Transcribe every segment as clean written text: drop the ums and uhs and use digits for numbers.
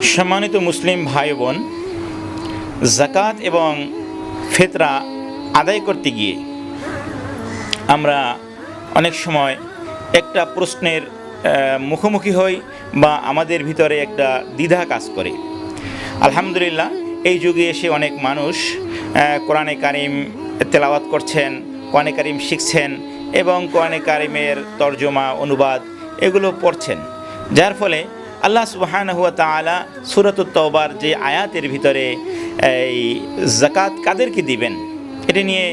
সম্মানিত মুসলিম ভাই বোন, যাকাত এবং ফিতরা আদায় করতে গিয়ে আমরা অনেক সময় একটা প্রশ্নের মুখোমুখি হই বা আমাদের ভিতরে একটা দ্বিধা কাজ করে। আলহামদুলিল্লাহ, এই যুগে এসে অনেক মানুষ কোরআনে কারিম তেলাওয়াত করছেন, কোরআনে কারিম শিখছেন এবং কোরআনে কারিমের তর্জমা অনুবাদ এগুলো পড়ছেন, যার ফলে আল্লাহ সুবহানাহু ওয়া তাআলা সূরাতুত তাওবার যে আয়াতের ভিতরে এই যাকাত কাদেরকে দিবেন এটা নিয়ে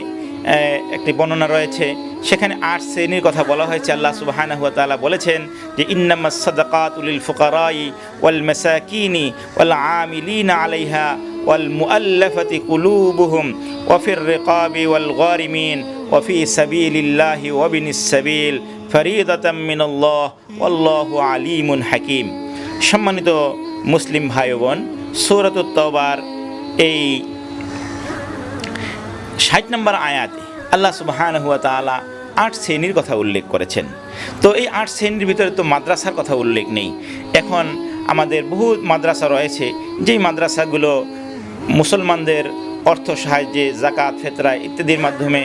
একটি বর্ণনা রয়েছে। সেখানে 8 শ্রেণীর কথা বলা হয়েছে। আল্লাহ সুবহানাহু ওয়া তাআলা বলেছেন যে ইন্নামাস সাদাকাতু লিল ফুকারাই ওয়াল মাসাকিনি ওয়াল আমিলিনা আলাইহা ওয়াল মুআল্লাফাতি কুলুবুহুম ওয়া ফির রিকাবি ওয়াল গারিমিন ওয়া ফি সাবিলিল্লাহি ওয়া বিনিস সাবিল ফরিদাতাম মিনাল্লাহ ওয়াল্লাহু আলিমুন হাকীম। সম্মানিত মুসলিম ভাই বোন, সূরাতুত তাওবার এই 60 নম্বর আয়াতে আল্লাহ সুবহানাহু ওয়া তাআলা 8 শ্রেণীর কথা উল্লেখ করেছেন। তো এই 8 শ্রেণীর ভিতরে তো মাদ্রাসার কথা উল্লেখ নেই। এখন আমাদের বহু মাদ্রাসা রয়েছে, যেই মাদ্রাসাগুলো মুসলমানদের অর্থ সাহায্যে যাকাত, ফিতরা ইত্যাদির মাধ্যমে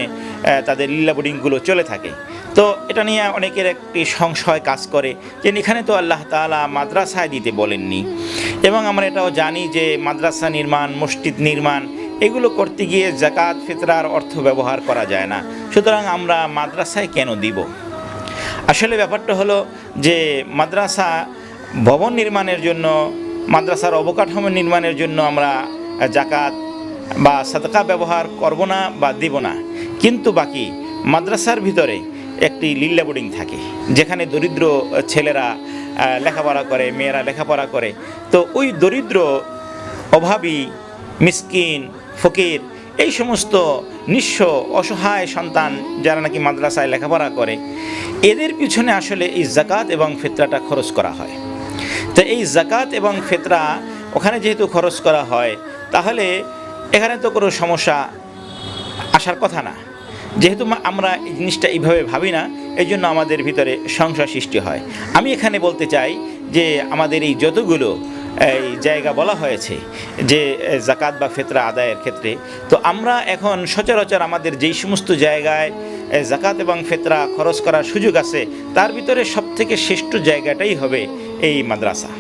তাদের লিল্লা বোর্ডিংগুলো চলে থাকে। তো এটা নিয়ে অনেকের একটি সংশয় কাজ করে যে এখানে তো আল্লাহ তাআলা মাদ্রাসায় দিতে বলেননি, এবং আমরা এটাও জানি যে মাদ্রাসা নির্মাণ, মসজিদ নির্মাণ এগুলো করতে গিয়ে যাকাত ফিতরার অর্থ ব্যবহার করা যায় না, সুতরাং আমরা মাদ্রাসায় কেন দিব? আসলে ব্যাপারটা হলো যে মাদ্রাসা ভবন নির্মাণের জন্য, মাদ্রাসার অবকাঠামো নির্মাণের জন্য আমরা যাকাত বা সাদকা ব্যবহার করব না বা দিব না, কিন্তু বাকি মাদ্রাসার ভিতরে একটি লিল্লা বোর্ডিং থাকে যেখানে দরিদ্র ছেলেরা লেখাপড়া করে, মেয়েরা লেখাপড়া করে। তো ওই দরিদ্র, অভাবী, মিসকিন, ফকির, এই সমস্ত নিঃস্ব অসহায় সন্তান যারা নাকি মাদ্রাসায় লেখাপড়া করে, এদের পিছনে আসলে এই যাকাত এবং ফিতরাটা খরচ করা হয়। তো এই যাকাত এবং ফিতরা ওখানে যেহেতু খরচ করা হয়, তাহলে এখানে তো কোনো সমস্যা আসার কথা না। যেহেতু আমরা এই জিনিসটা এইভাবে ভাবি না, এই জন্য আমাদের ভিতরে সংশয় সৃষ্টি হয়। আমি এখানে বলতে চাই যে আমাদের এই যতগুলো এই জায়গা বলা হয়েছে যে যাকাত বা ফিতরা আদায়ের ক্ষেত্রে, তো আমরা এখন সচরাচর আমাদের যেই সমস্ত জায়গায় যাকাত এবং ফিতরা খরচ করার সুযোগ আছে, তার ভিতরে সবথেকে শ্রেষ্ঠ জায়গাটাই হবে এই মাদ্রাসা।